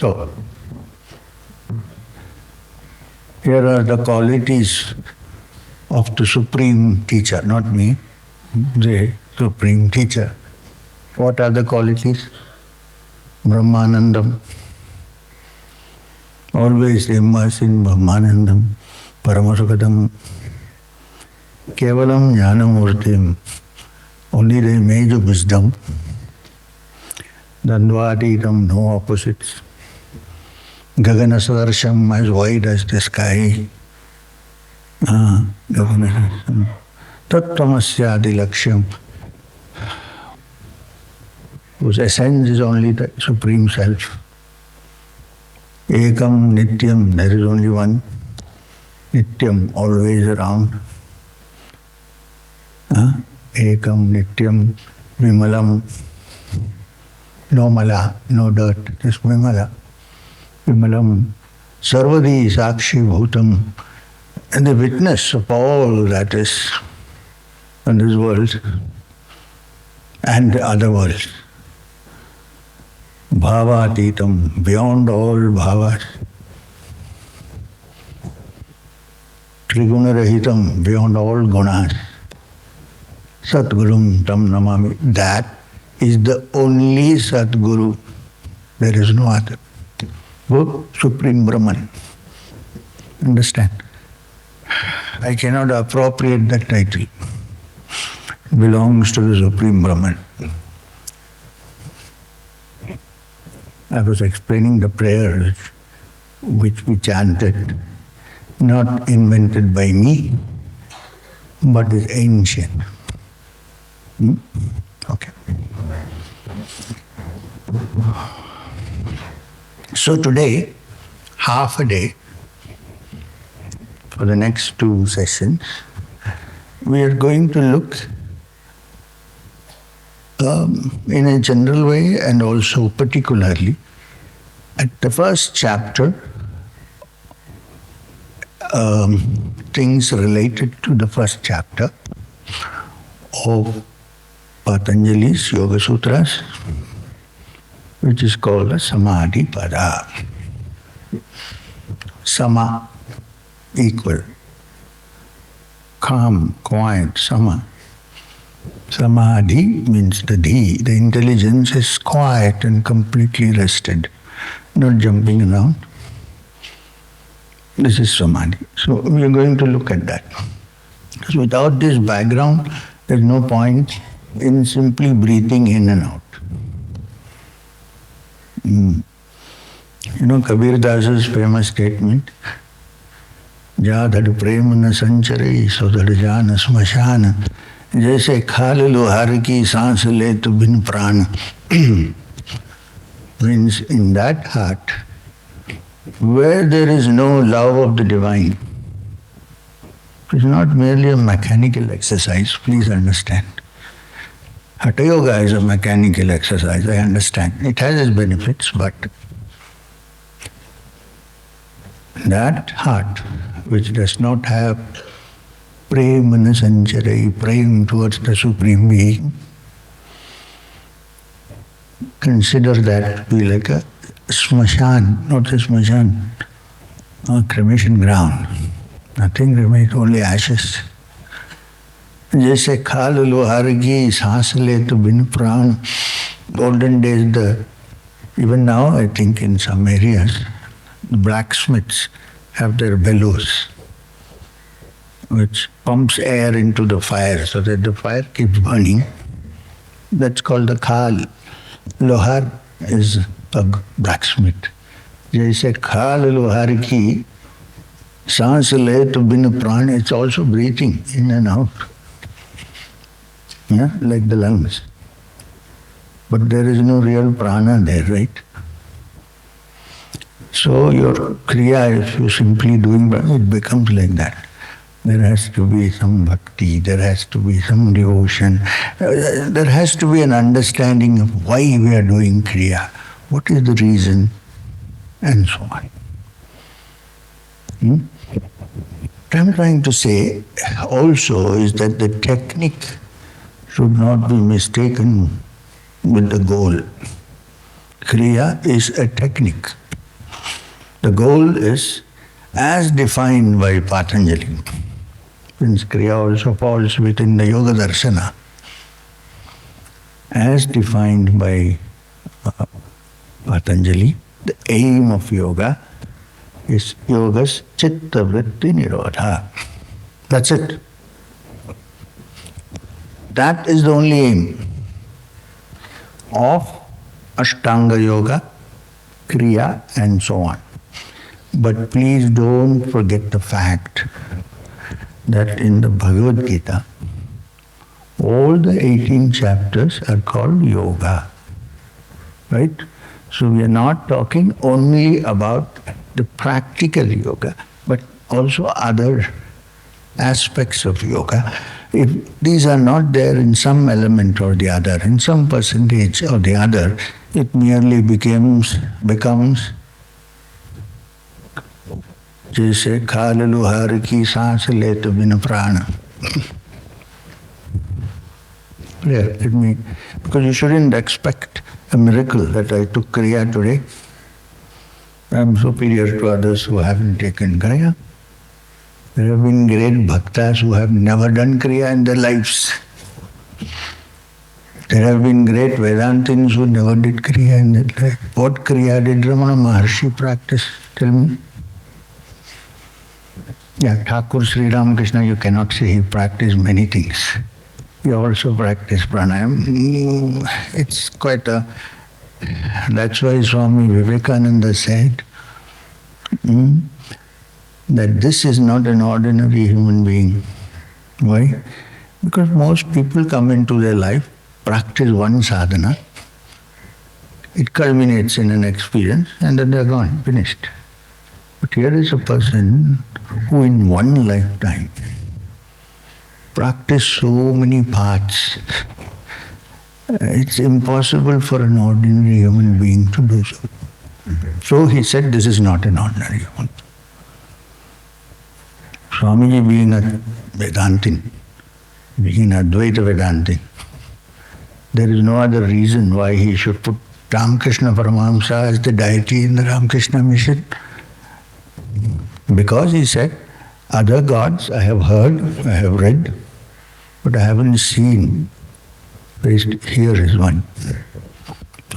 So, here are the qualities of the Supreme Teacher, not me, the Supreme Teacher. What are the qualities? Brahmanandam. Always immersed in Brahmanandam, Paramasukadam, Kevalam Jnanamurtim, only the image of wisdom, Dandvatitam, no opposites, Gaganasadarsham, as wide as the sky, Gaganasadarsham, Tattvamasya Laksham, whose essence is only the Supreme Self. Ekam Nityam, there is only one. Nityam, always around. Ekam Nityam Vimalam. No mala, no dirt, just Vimala. Vimalam. Sarvadi Sakshi Bhutam. And the witness of all that is in this world and the other worlds. Bhavatitam, beyond all bhavas. Triguna-rahitam, beyond all gunas. Satgurum tam namami. That is the only Satguru. There is no other. Both Supreme Brahman. Understand? I cannot appropriate that title. It belongs to the Supreme Brahman. I was explaining the prayer which we chanted, not invented by me, but is ancient. Okay. So today, half a day, for the next 2 sessions, we are going to look in a general way and also particularly at the first chapter, things related to the first chapter of Patanjali's Yoga Sutras, which is called the Samadhi Pada. Sama, equal. Calm, quiet, Sama. Samadhi means the dhi, the intelligence is quiet and completely rested, not jumping around. This is Samadhi. So we are going to look at that. Because without this background, there is no point in simply breathing in and out. You know Kabir Das's famous statement, Jadhad prema na sanchare, sodhad jana smashana. जैसे खाल लोहार की सांस ले तो बिन प्राण. Means in that heart where there is no love of the divine, it is not merely a mechanical exercise, please understand. Hatha Yoga is a mechanical exercise, I understand. It has its benefits, but that heart which does not have prema na sanchare, praying towards the Supreme Being, consider that to be like a smashan, not a smashan, a cremation ground. Nothing remains, only ashes. जैसे खाल लोहार की सांस ले तो बिन प्राण. Olden days, even now I think in some areas, the blacksmiths have their bellows, which pumps air into the fire so that the fire keeps burning. That's called the khal. Lohar is a blacksmith. Jaise khal lohar ki saans le to bin pran, it's also breathing in and out. Yeah, like the lungs. But there is no real prana there, right? So your kriya, if you're simply doing, it becomes like that. There has to be some bhakti, there has to be some devotion, there has to be an understanding of why we are doing kriya, what is the reason, and so on. What I'm trying to say also is that the technique should not be mistaken with the goal. Kriya is a technique. The goal is as defined by Patanjali. Since Kriya also falls within the Yoga Darshana, as defined by Patanjali, the aim of yoga is yoga's Chitta, Vritti, Nirodha. That's it. That is the only aim of Ashtanga Yoga, Kriya and so on. But please don't forget the fact that in the Bhagavad Gita, all the 18 chapters are called yoga. Right? So we are not talking only about the practical yoga, but also other aspects of yoga. If these are not there in some element or the other, in some percentage or the other, it merely becomes जैसे खाल लोहार की सांस ले तो बिन प्राण. Let me, because you shouldn't expect a miracle that I took Kriya today. I am superior to others who haven't taken Kriya. There have been great Bhaktas who have never done Kriya in their lives. There have been great Vedantins who never did Kriya in their life. What Kriya did Ramana Maharshi practice? Tell me. Yeah, Thakur Sri Ramakrishna, you cannot say he practiced many things. He also practiced pranayam. It's quite a... That's why Swami Vivekananda said that this is not an ordinary human being. Why? Because most people come into their life, practice one sadhana, it culminates in an experience, and then they're gone, finished. But here is a person who in one lifetime practiced so many paths. It's impossible for an ordinary human being to do so. So he said, this is not an ordinary human. Swamiji being a Vedantin, being an Advaita Vedantin, there is no other reason why he should put Ramakrishna Paramahamsa as the deity in the Ramakrishna mission. Because he said, other gods I have heard, I have read, but I haven't seen. Here is one.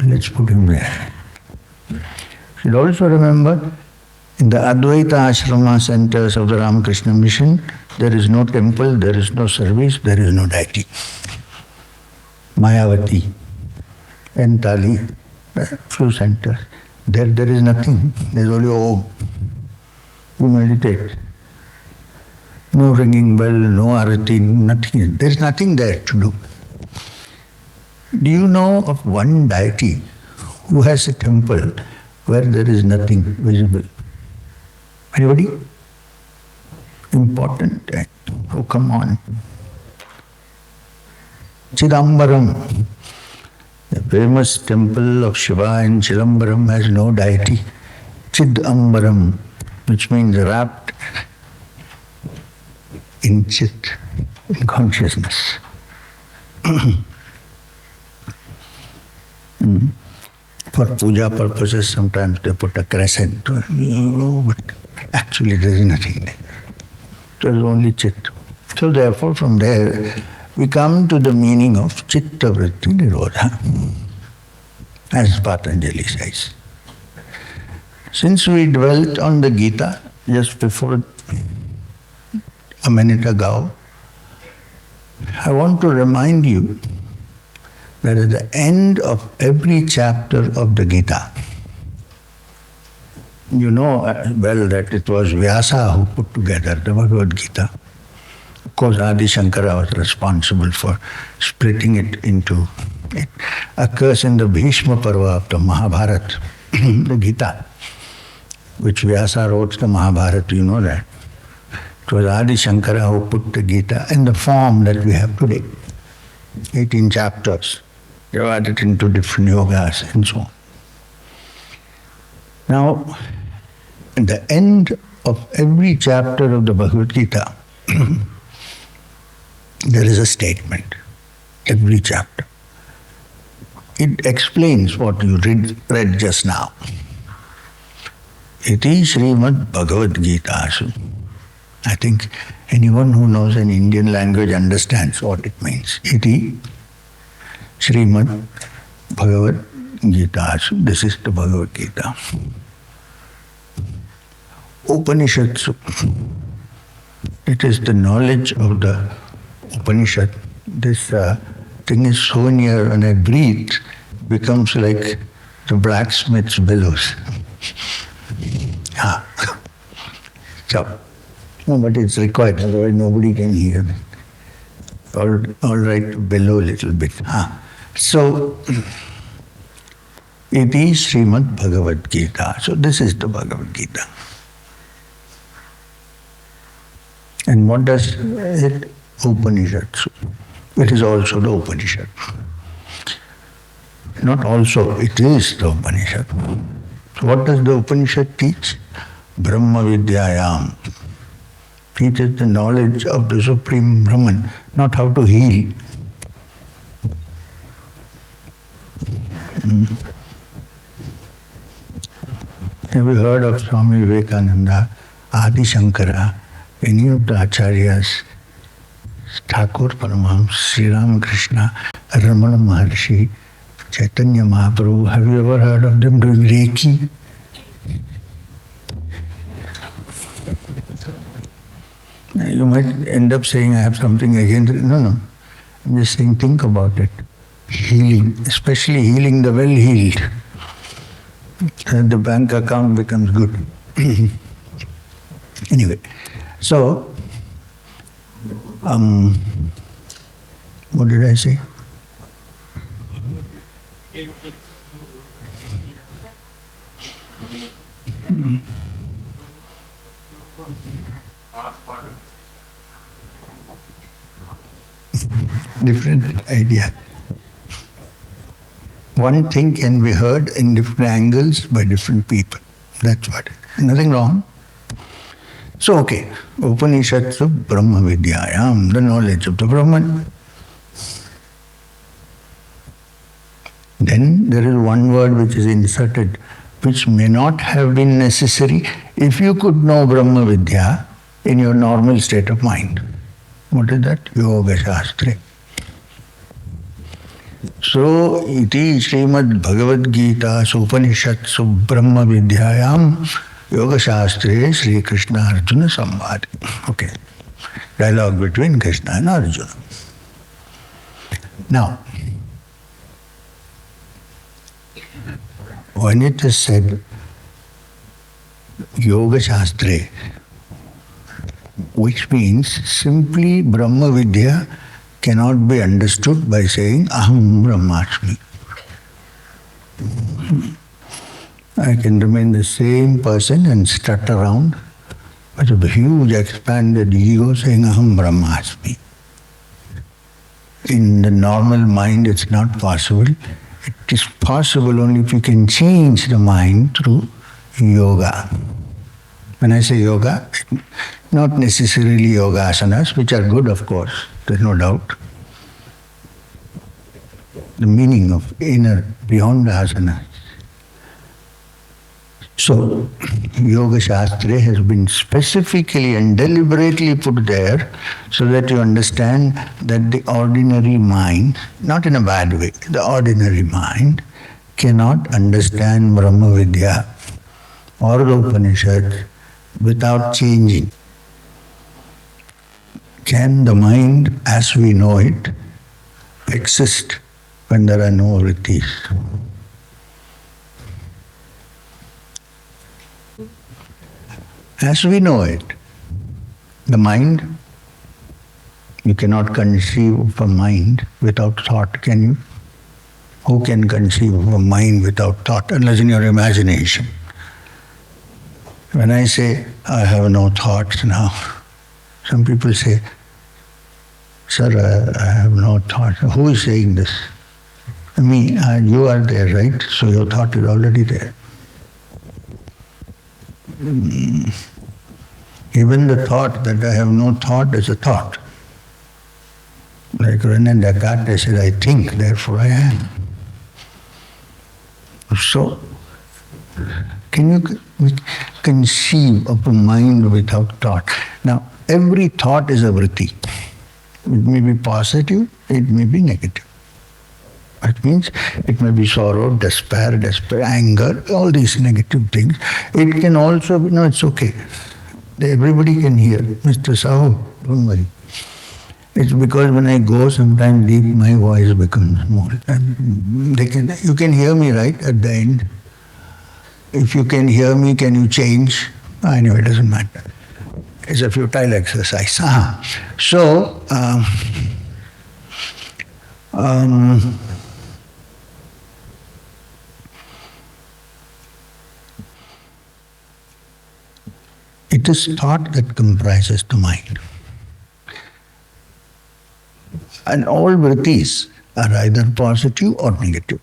Let's put him there. You should also remember, in the Advaita Ashrama centers of the Ramakrishna mission, there is no temple, there is no service, there is no deity. Mayavati, Entali, few centers. There is nothing. There is only Om. You meditate. No ringing bell, no arati, nothing. There is nothing there to do. Do you know of one deity who has a temple where there is nothing visible? Anybody? Important. Oh, come on. Chidambaram, the famous temple of Shiva in Chidambaram, has no deity. Chidambaram, which means wrapped in chit, in consciousness. For puja purposes, sometimes they put a crescent, but actually there is nothing there. There is only chit. So therefore, from there, we come to the meaning of Chitta, Vritti, Nirodha, as Patanjali says. Since we dwelt on the Gita just before a minute ago, I want to remind you that at the end of every chapter of the Gita, you know well that it was Vyasa who put together the Bhagavad Gita. Of course, Adi Shankara was responsible for splitting it into... It occurs in the Bhishma Parva of the Mahabharata, the Gita, which Vyasa wrote the Mahabharata, you know that. It was Adi Shankara who put the Gita in the form that we have today. 18 chapters, divided into different yogas and so on. Now, at the end of every chapter of the Bhagavad Gita, there is a statement, every chapter. It explains what you read just now. Iti Srimad Bhagavad Gita. I think anyone who knows an Indian language understands what it means. Iti Srimad Bhagavad Gita. This is the Bhagavad Gita. Upanishads. It is the knowledge of the Upanishad. This thing is so near, when I breathe, becomes like the blacksmith's bellows. So, no, but it's required, otherwise nobody can hear me. All right to bellow a little bit. So, it is Srimad Bhagavad Gita. So this is the Bhagavad Gita. And what does it? Upanishads. It is also the Upanishad. Not also, it is the Upanishad. So what does the Upanishad teach? Brahma Vidyayam. Teaches the knowledge of the Supreme Brahman, not how to heal. Have you heard of Swami Vivekananda, Adi Shankara, any of the Acharyas, Thakur Paramahamsa, Sri Ramakrishna, Ramana Maharshi, Chaitanya Mahaprabhu? Have you ever heard of them doing Reiki? You might end up saying, I have something against it. No. I'm just saying, think about it. Healing, especially healing the well-healed. And the bank account becomes good. Anyway, so, what did I say? Different idea. One thing can be heard in different angles by different people. That's what. Nothing wrong. So, okay. Upanishads of Brahma Vidyayam, the knowledge of the Brahman. Then there is one word which is inserted, which may not have been necessary if you could know Brahma Vidya in your normal state of mind. What is that? Yoga Shastra. So, iti Srimad Bhagavad Gita Upanishads Brahma Vidyayam Yoga Shastre Sri Krishna Arjuna Samvad. Okay. Dialogue between Krishna and Arjuna. Now, when it is said Yoga Shastre, which means simply Brahma Vidya cannot be understood by saying Aham Brahmasmi. I can remain the same person and strut around with a huge expanded ego saying Aham Brahmasmi. In the normal mind it's not possible. It is possible only if you can change the mind through yoga. When I say yoga, not necessarily yoga asanas, which are good of course, there's no doubt. The meaning of inner, beyond the asanas. So, Yoga Shastra has been specifically and deliberately put there so that you understand that the ordinary mind, not in a bad way, the ordinary mind cannot understand Brahma Vidya or the Upanishads without changing. Can the mind as we know it exist when there are no Vrittis? As we know it, the mind, you cannot conceive of a mind without thought, can you? Who can conceive of a mind without thought, unless in your imagination? When I say, I have no thoughts now, some people say, Sir, I have no thoughts. Who is saying this? Me, you are there, right? So your thought is already there. Even the thought that I have no thought is a thought. Like René Descartes said, I think, therefore I am. So, Can you conceive of a mind without thought? Now, every thought is a vritti. It may be positive, it may be negative. It means it may be sorrow, despair, anger, all these negative things. It can also be, no, it's okay. Everybody can hear. Mr. Sahu, don't worry. It's because when I go sometimes deep, my voice becomes small. And you can hear me, right, at the end. If you can hear me, can you change? Anyway, it doesn't matter. It's a futile exercise. So, it is thought that comprises the mind. And all vrittis are either positive or negative,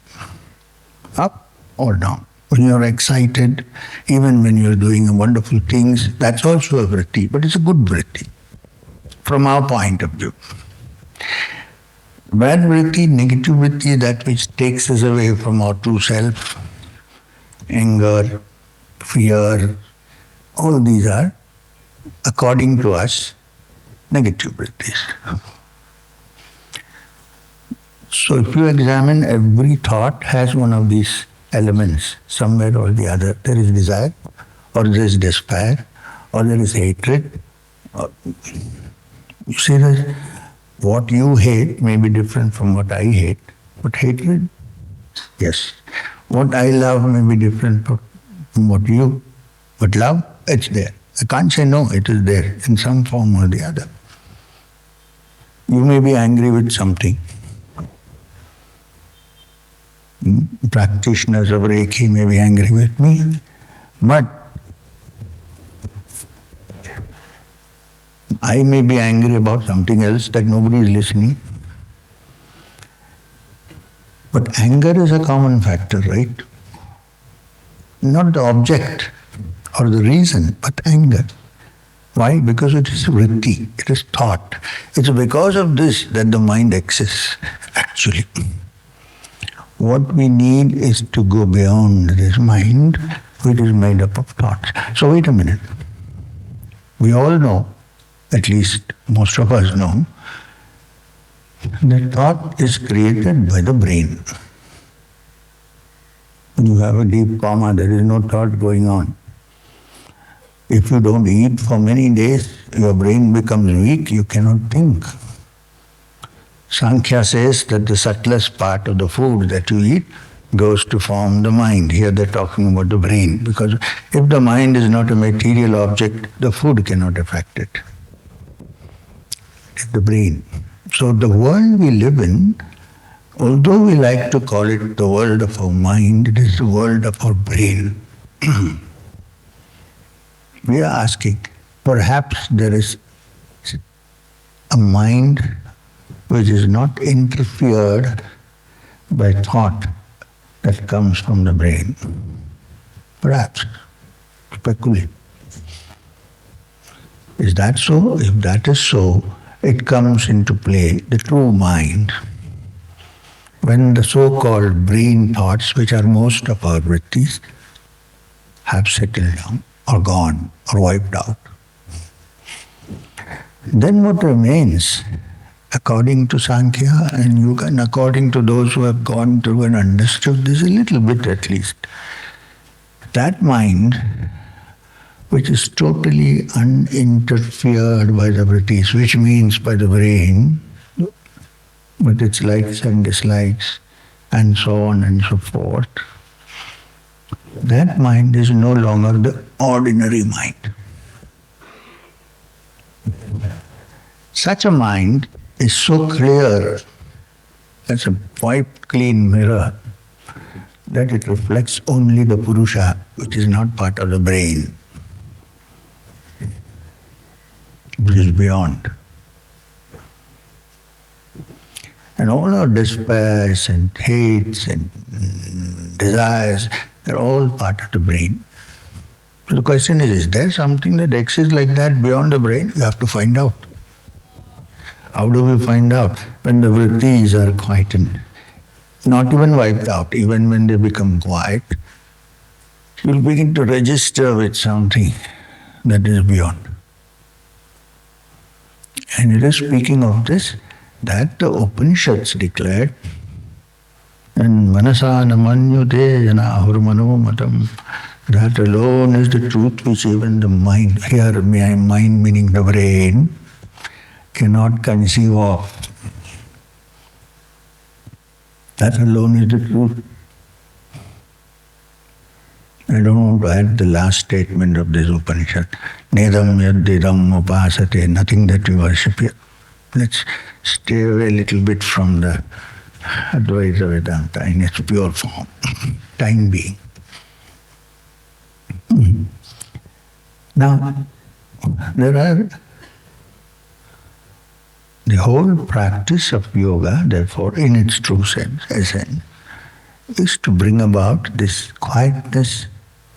up or down. When you're excited, even when you're doing wonderful things, that's also a vritti, but it's a good vritti from our point of view. Bad vritti, negative vritti, is that which takes us away from our true self. Anger, fear, all these are, according to us, negative vrittis. So if you examine, every thought has one of these elements, somewhere or the other. There is desire, or there is despair, or there is hatred. You see that what you hate may be different from what I hate, but hatred, yes. What I love may be different from what you, but love, it's there. I can't say no, it is there in some form or the other. You may be angry with something. Practitioners of Reiki may be angry with me, but I may be angry about something else that nobody is listening. But anger is a common factor, right? Not the object or the reason, but anger. Why? Because it is vritti, it is thought. It's because of this that the mind exists, actually. What we need is to go beyond this mind, which is made up of thoughts. So wait a minute. We all know, at least most of us know, that thought is created by the brain. When you have a deep coma, there is no thought going on. If you don't eat for many days, your brain becomes weak, you cannot think. Sankhya says that the subtlest part of the food that you eat goes to form the mind. Here they're talking about the brain, because if the mind is not a material object, the food cannot affect it. It's the brain. So the world we live in, although we like to call it the world of our mind, it is the world of our brain. We are asking, perhaps there is a mind which is not interfered by thought that comes from the brain. Perhaps. Speculate. Is that so? If that is so, it comes into play, the true mind. When the so-called brain thoughts, which are most of our vrittis, have settled down, or gone, or wiped out. Then what remains, according to Sankhya and Yoga, and according to those who have gone through and understood this a little bit at least, that mind, which is totally uninterfered by the vrittis, which means by the brain, with its likes and dislikes, and so on and so forth, that mind is no longer the ordinary mind. Such a mind is so clear as a wiped clean mirror that it reflects only the Purusha, which is not part of the brain, which is beyond. And all our despairs and hates and desires, they're all part of the brain. So the question is there something that exists like that beyond the brain? You have to find out. How do we find out? When the vrittis are quietened, not even wiped out, even when they become quiet, you'll begin to register with something that is beyond. And it is speaking of this that the Upanishads declared, and manasa namanyute jana ahurmano matam, that alone is the truth which even the mind, here mind meaning the brain, cannot conceive of. That alone is the truth. I don't want to add the last statement of this Upanishad. Nedam yaddidam upasate, nothing that you worship here. Let's stay away a little bit from the Advaita Vedanta in its pure form, time being. Now, there are the whole practice of yoga, therefore, in its true sense, essence, is to bring about this quietness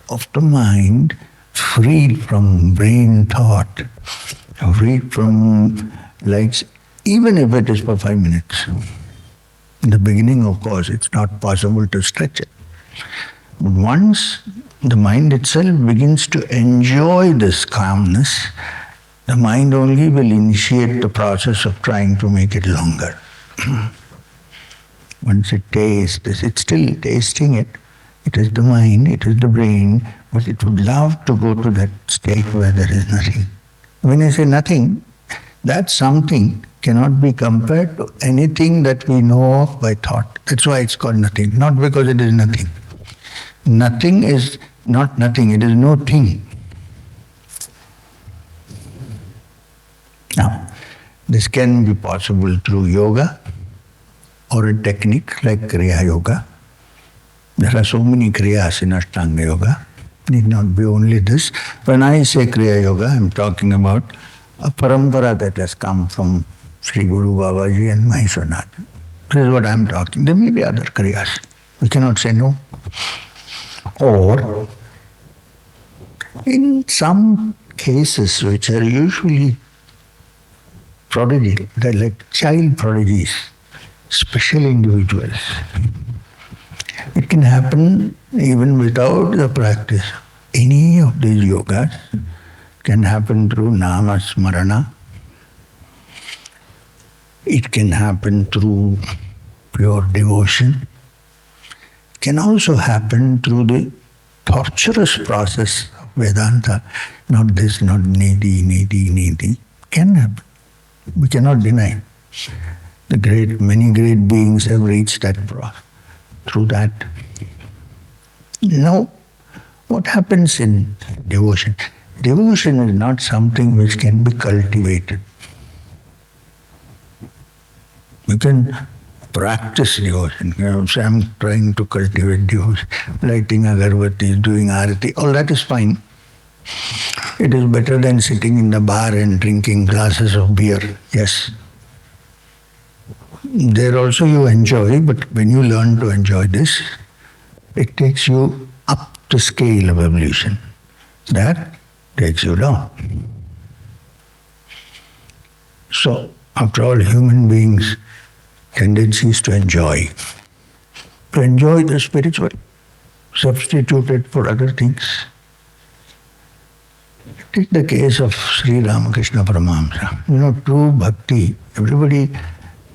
of the mind, freed from brain thought, freed from likes, even if it is for 5 minutes. In the beginning, of course, it's not possible to stretch it. But once the mind itself begins to enjoy this calmness, the mind only will initiate the process of trying to make it longer. Once it tastes, it's still tasting it. It is the mind, it is the brain, but it would love to go to that state where there is nothing. When I say nothing, that something cannot be compared to anything that we know of by thought. That's why it's called nothing, not because it is nothing. Nothing is not nothing, it is no thing. Now, this can be possible through yoga or a technique like Kriya Yoga. There are so many Kriyas in Ashtanga Yoga. Need not be only this. When I say Kriya Yoga, I'm talking about a parampara that has come from Sri Guru Babaji and Maheshwarnath. This is what I'm talking. There may be other Kriyas. We cannot say no. Or, in some cases which are usually prodigy, they're like child prodigies, special individuals. It can happen even without the practice. Any of these yogas can happen through nama smarana. It can happen through pure devotion. It can also happen through the torturous process of Vedanta. Not this, not needy. Can happen. We cannot deny. Many great beings have reached that through that. Now, what happens in devotion? Devotion is not something which can be cultivated. You can practice devotion. So I'm trying to cultivate devotion, lighting agarbatti, doing arati, all that is fine. It is better than sitting in the bar and drinking glasses of beer. Yes. There also you enjoy, but when you learn to enjoy this, it takes you up the scale of evolution. That takes you down. So, after all, human beings' tendency is to enjoy the spiritual, substitute it for other things. Take the case of Sri Ramakrishna Paramahamsa. True bhakti, everybody,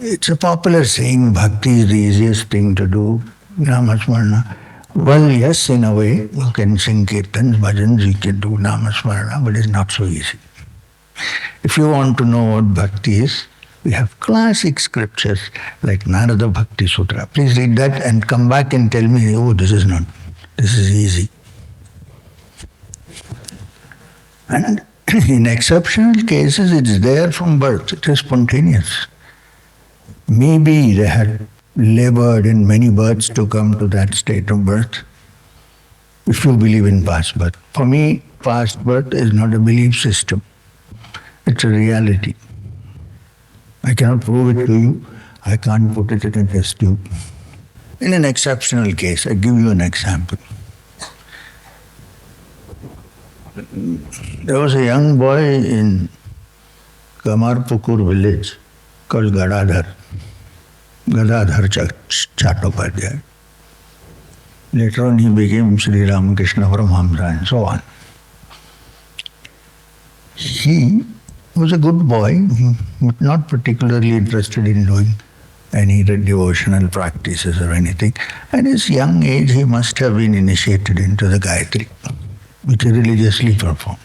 it's a popular saying, bhakti is the easiest thing to do, namasmarana. Well, yes, in a way, you can sing kirtans, bhajans, you can do namasmarana, but it's not so easy. If you want to know what bhakti is, we have classic scriptures like Nirodha Bhakti Sutra. Please read that and come back and tell me, this is easy. And in exceptional cases, it's there from birth. It is spontaneous. Maybe they had labored in many births to come to that state of birth, if you believe in past birth. For me, past birth is not a belief system. It's a reality. I cannot prove it to you. I can't put it in a test tube. In an exceptional case, I give you an example. There was a young boy in Kamarpukur village called Gadadhar Chattopadhyay. Later on he became Sri Ramakrishna Paramahamsa and so on. He was a good boy, but not particularly interested in doing any devotional practices or anything. At his young age, he must have been initiated into the Gayatri, which he religiously performed.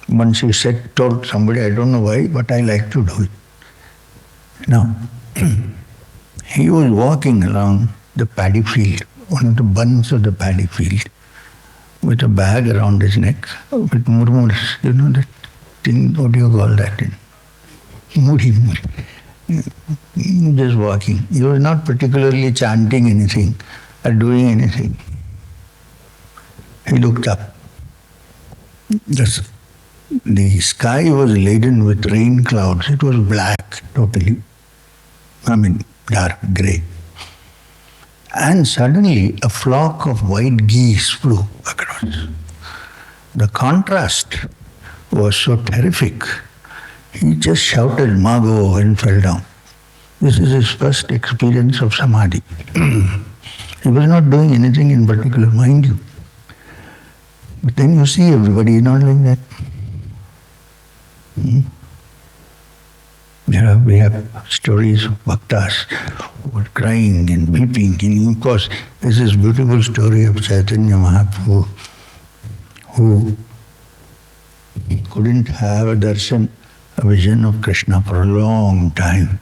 Once he told somebody, I don't know why, but I like to do it. Now, he was walking along the paddy field, one of the buns of the paddy field, with a bag around his neck, with murmurs, you know that thing, what do you call that? Muri. Just walking. He was not particularly chanting anything or doing anything. He looked up. The sky was laden with rain clouds. It was black, totally. Dark grey. And suddenly a flock of white geese flew across. The contrast was so terrific. He just shouted, Mago, and fell down. This is his first experience of Samadhi. He was not doing anything in particular, mind you. But then you see everybody not like that. We have stories of Bhaktas who were crying and weeping. And of course, there's this beautiful story of Chaitanya Mahaprabhu who couldn't have a darshan, a vision of Krishna for a long time.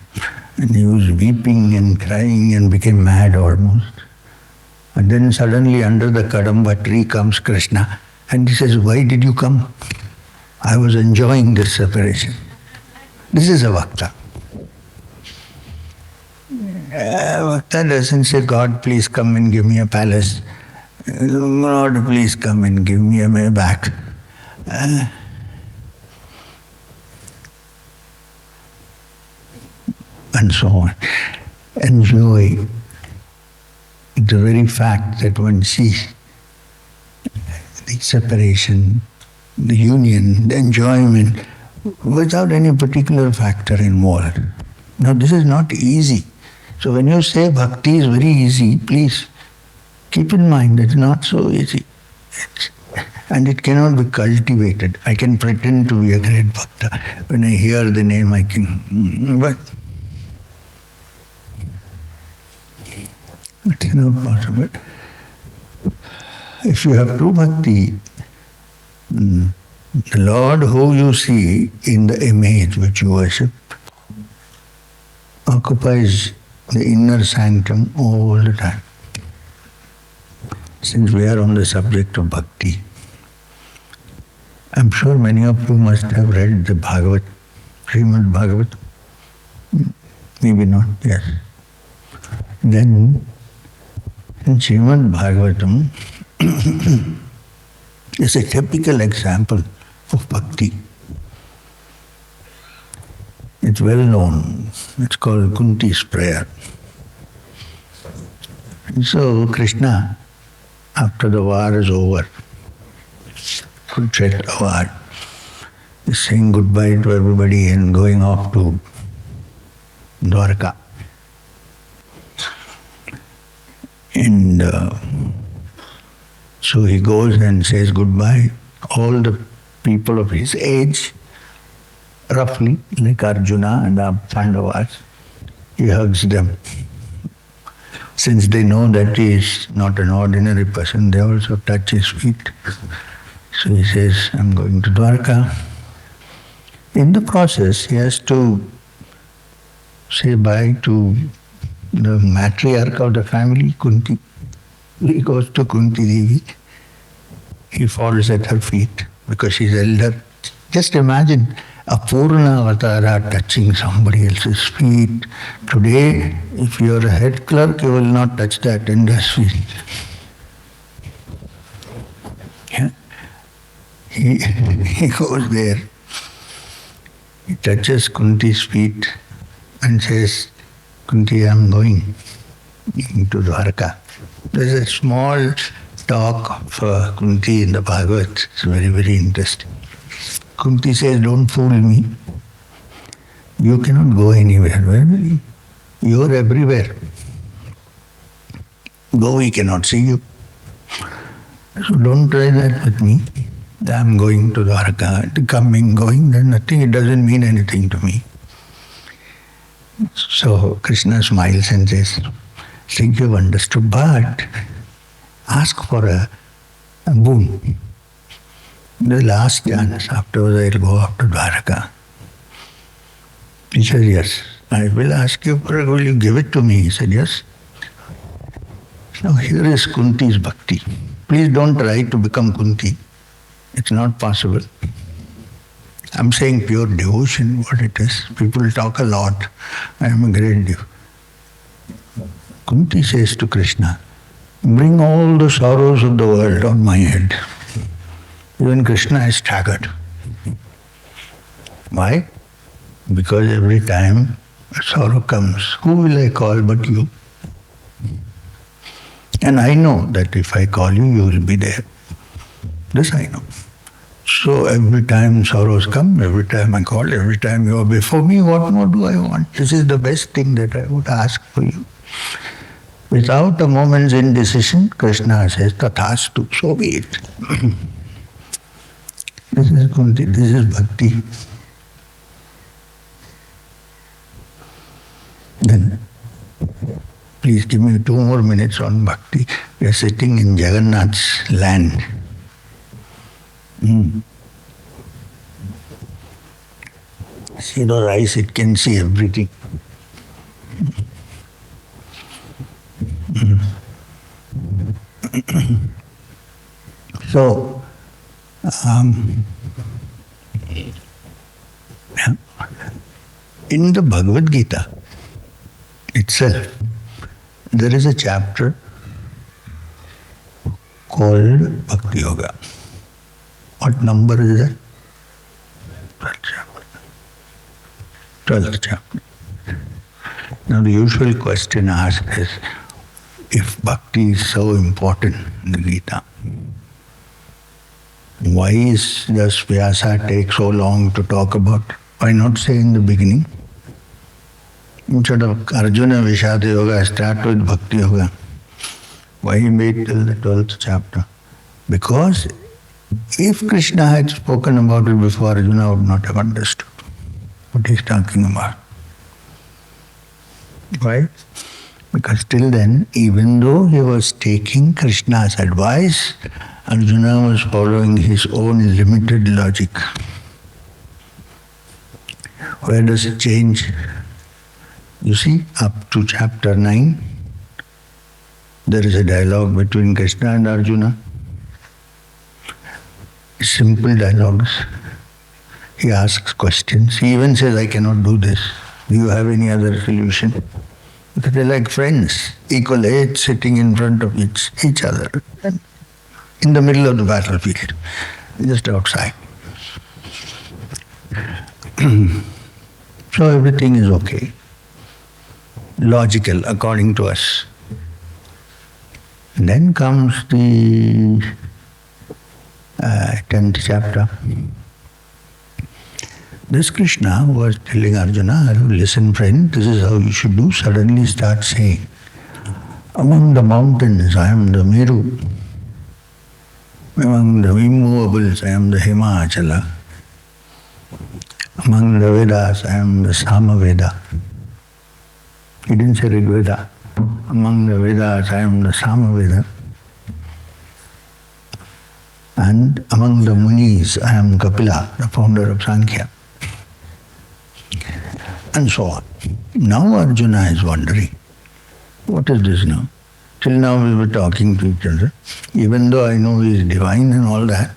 And he was weeping and crying and became mad almost. And then suddenly under the Kadamba tree comes Krishna and he says, why did you come? I was enjoying this separation. This is a Bhakta. Bhakta doesn't say, God, please come and give me a palace. Lord, please come and give me a Maybach. And so on. Enjoy the very fact that one sees the separation, the union, the enjoyment, without any particular factor involved. Now this is not easy. So when you say bhakti is very easy, please keep in mind it's not so easy. And it cannot be cultivated. I can pretend to be a great bhakta. When I hear the name I can, but it's not possible. If you have true bhakti, the Lord who you see in the image which you worship occupies the inner sanctum all the time. Since we are on the subject of bhakti, I'm sure many of you must have read the Bhagavat, Srimad Bhagavat. Maybe not, yes. Then in Srimad Bhagavatam is a typical example of bhakti. It's well known. It's called Kunti's prayer. And so Krishna, after the war is over, Kurukshetra war, is saying goodbye to everybody and going off to Dwarka. And so he goes and says goodbye. All the people of his age, roughly, like Arjuna and the Pandavas, he hugs them. Since they know that he is not an ordinary person, they also touch his feet. So he says, I'm going to Dwarka. In the process, he has to say bye to the matriarch of the family, Kunti. He goes to Kunti Devi. He falls at her feet because she's elder. Just imagine a Purna Avatara touching somebody else's feet. Today, if you're a head clerk, you will not touch the attender's feet. Yeah? He goes there. He touches Kunti's feet and says, Kunti, I'm going to Dwarka. There's a small talk of Kunti in the Bhagavad. It's very, very interesting. Kunti says, don't fool me. You cannot go anywhere. Well, you're everywhere. Go, he cannot see you. So don't try that with me. I'm going to Dwarka, coming, going, then nothing, it doesn't mean anything to me. So Krishna smiles and says, think you've understood, but ask for a boon. The last chance, afterwards I'll go up to Dwarka. He said, yes, I will ask you for it. Will you give it to me? He said, yes. Now here is Kunti's bhakti. Please don't try to become Kunti. It's not possible. I'm saying pure devotion, what it is. People talk a lot. I am a great dev. Kunti says to Krishna, bring all the sorrows of the world on my head. Even Krishna is staggered. Why? Because every time a sorrow comes, who will I call but you? And I know that if I call you, you will be there. This I know. So every time sorrows come, every time I call, every time you are before me, what more do I want? This is the best thing that I would ask for you. Without a moment's indecision, Krishna says, Tathastu, so be it. This is Kunti, this is bhakti. Then, please give me 2 more minutes on bhakti. We are sitting in Jagannath's land. See the rice, it can see everything. So, in the Bhagavad Gita itself, there is a chapter called Bhakti Yoga. What number is that? 12th chapter. 12th chapter. Now the usual question asked is, if bhakti is so important in the Gita, why does Vyasa take so long to talk about it? Why not say in the beginning? Instead of Arjuna Vishada Yoga, start with Bhakti Yoga. Why he made till the 12th chapter? Because if Krishna had spoken about it before, Arjuna would not have understood what he's talking about. Why? Because till then, even though he was taking Krishna's advice, Arjuna was following his own limited logic. Where does it change? You see, up to chapter 9, there is a dialogue between Krishna and Arjuna. Simple dialogues. He asks questions. He even says, I cannot do this. Do you have any other solution? Because they're like friends, equal age, sitting in front of each other, in the middle of the battlefield, just outside. So everything is okay. Logical, according to us. Then comes the 10th chapter. This Krishna was telling Arjuna, listen friend, this is how you should do. Suddenly start saying, among the mountains I am the Meru. Among the immovables I am the Himachala. Among the Vedas I am the Samaveda. He didn't say Rigveda. Among the Vedas I am the Samaveda. And among the Munis I am Kapila, the founder of Sankhya. And so on. Now Arjuna is wondering, what is this now? Till now we were talking to each other, even though I know he is divine and all that,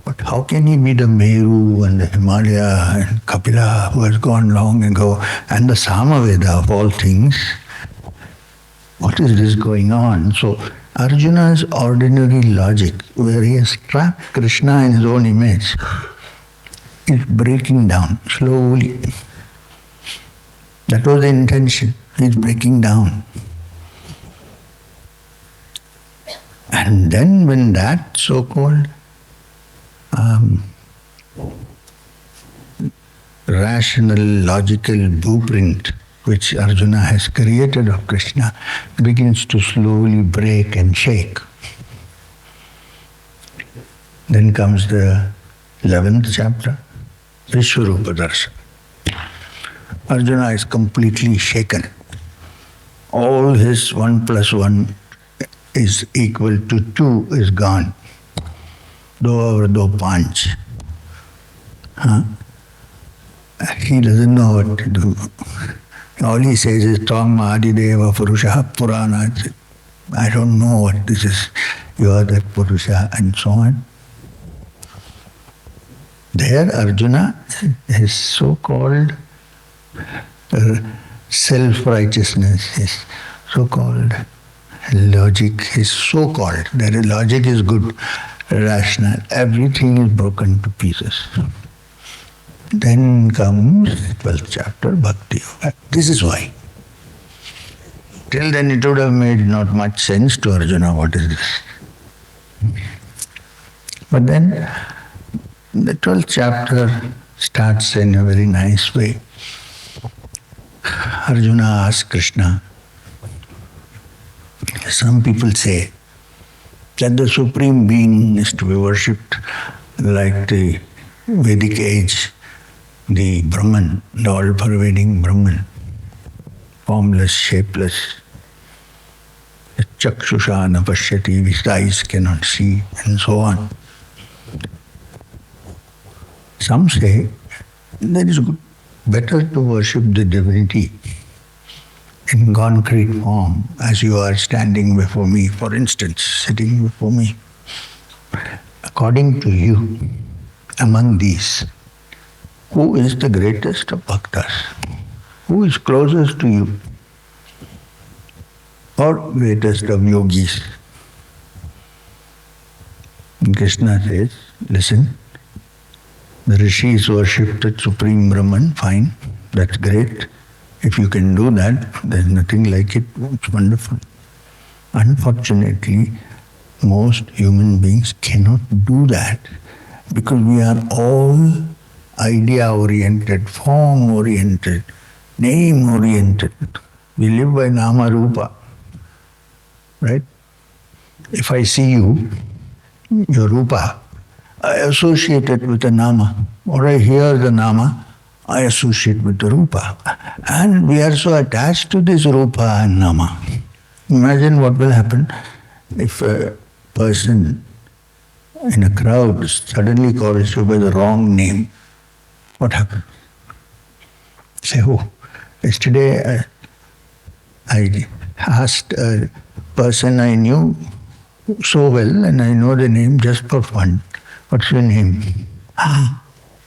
but how can he be the Meru and the Himalaya and Kapila who has gone long ago and the Samaveda of all things? What is this going on? So Arjuna's ordinary logic, where he has trapped Krishna in his own image, is breaking down slowly. That was the intention. He is breaking down. And then when that so-called rational, logical blueprint which Arjuna has created of Krishna begins to slowly break and shake. Then comes the 11th chapter, Vishwarupa Darshan. Arjuna is completely shaken. All his 1 plus 1 is equal to 2 is gone. Do or do panch. He doesn't know what to do. All he says is Tvam Adideva Purusha Purana. I don't know what this is. You are that Purusha and so on. There Arjuna, his so-called self-righteousness, his so-called logic, his so-called, their logic is good, rational, everything is broken to pieces. Then comes 12th chapter, Bhakti Yoga. This is why. Till then it would have made not much sense to Arjuna, what is this? But then the 12th chapter starts in a very nice way. Arjuna asks Krishna, some people say that the Supreme Being is to be worshipped like the Vedic age, the Brahman, the all-pervading Brahman, formless, shapeless, chakshusha na pashyati, which the eyes cannot see, and so on. Some say that is good, better to worship the divinity in concrete form, as you are standing before me, for instance, sitting before me. According to you, among these, who is the greatest of Bhaktas? Who is closest to you? Or greatest of yogis? Krishna says, listen, the rishis worship the Supreme Brahman, fine, that's great. If you can do that, there's nothing like it, it's wonderful. Unfortunately, most human beings cannot do that because we are all idea-oriented, form-oriented, name-oriented. We live by nama rupa, right? If I see you, your rupa, I associate it with the nama. Or I hear the nama, I associate with the rupa. And we are so attached to this rupa and nama. Imagine what will happen if a person in a crowd suddenly calls you by the wrong name. What happens? Say, oh, yesterday I asked a person I knew so well and I know the name just for fun. What's your name? Ah,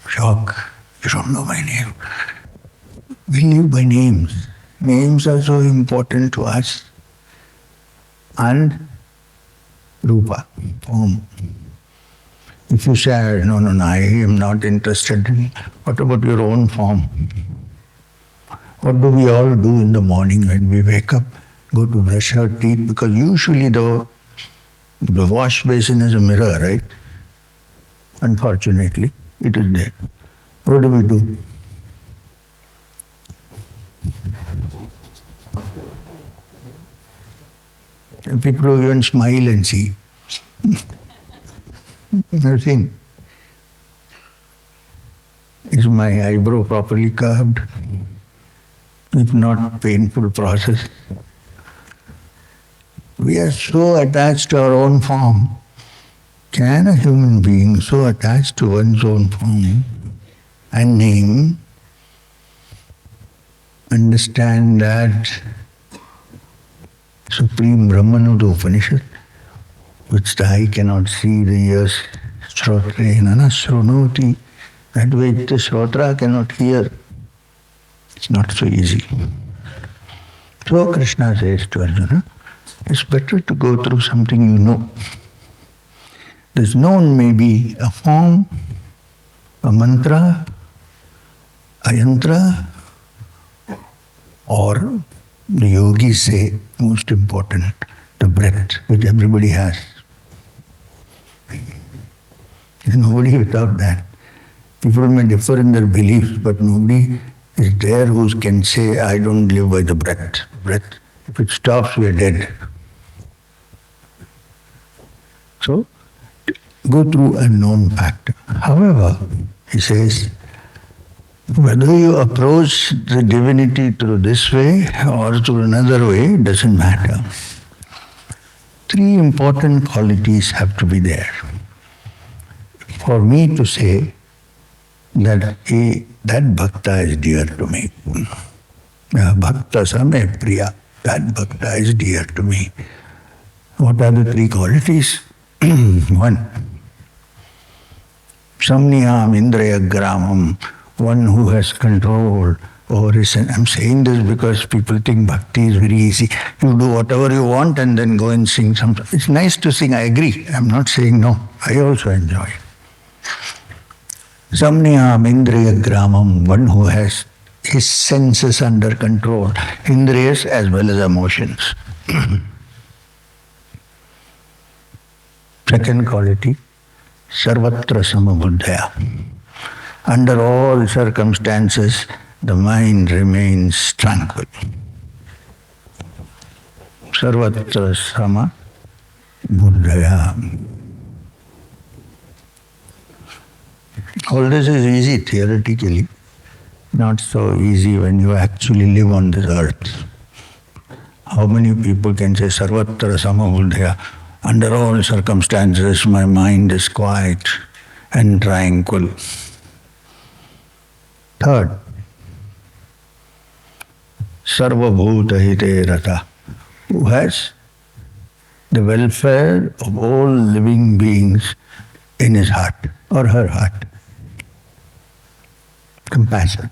shock. You don't know my name. We live by names. Names are so important to us. And rupa, form. If you say, no, I am not interested in, what about your own form? What do we all do in the morning when we wake up? Go to brush our teeth, because usually the wash basin is a mirror, right? Unfortunately, it is there. What do we do? And people even smile and see. Nothing. Is my eyebrow properly curved? If not, painful process. We are so attached to our own form. Can a human being so attached to one's own form and name understand that Supreme Brahman of the Upanishad, which the eye cannot see, the ears, shrotre, nanasronoti, that which the shrotra cannot hear? It's not so easy. So Krishna says to Arjuna, it's better to go through something you know. This known may be a form, a mantra, a yantra, or the yogis say, most important, the breath, which everybody has. There's nobody without that. People may differ in their beliefs, but nobody is there who can say, I don't live by the breath. Breath, if it stops, we are dead. So, go through a known fact. However, he says, whether you approach the divinity through this way or through another way, doesn't matter. Three important qualities have to be there. For me to say that that bhakta is dear to me. Bhaktas ame priya. That bhakta is dear to me. What are the three qualities? One, samniyam indriya gramam, one who has control over his sense. I'm saying this because people think bhakti is very easy. You do whatever you want and then go and sing something. It's nice to sing, I agree. I'm not saying no. I also enjoy it. Samniyam indriya gramam, one who has his senses under control, indriyas as well as emotions. Second quality, sarvatra samabuddhaya. Under all circumstances, the mind remains tranquil. Sarvatra sama buddhaya. All this is easy theoretically, not so easy when you actually live on this earth. How many people can say sarvatra sama buddhaya? Under all circumstances, my mind is quiet and tranquil. Third, sarva bhuta hite rata, who has the welfare of all living beings in his heart or her heart. Compassion.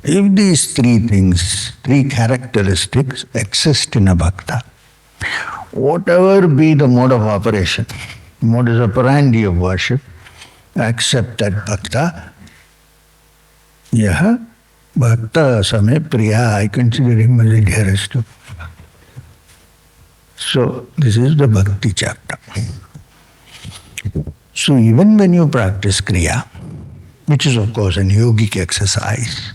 If these three things, three characteristics exist in a bhakta, whatever be the mode of operation, modus operandi of worship, accept that bhakta. Yaha bhakta same priya, I consider him as the dearest. So, this is the bhakti chapter. So, even when you practice Kriya, which is of course an yogic exercise,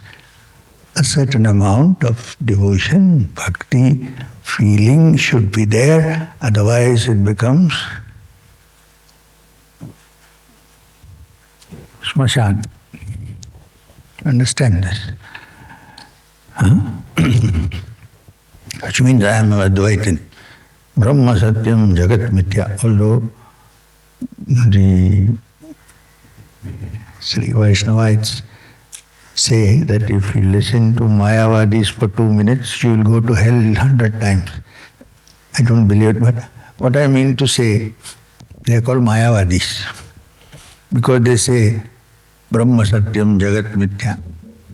a certain amount of devotion, bhakti, feeling should be there, otherwise it becomes smashan. Understand this? Which means I am Advaitin. Brahma Satyam Jagat Mithya. Although the Sri Vaishnavites say that if you listen to Mayavadis for 2 minutes, you will go to hell 100 times. I don't believe it, but what I mean to say, they are called Mayavadis. Because they say, Brahma Satyam Jagat Mithya.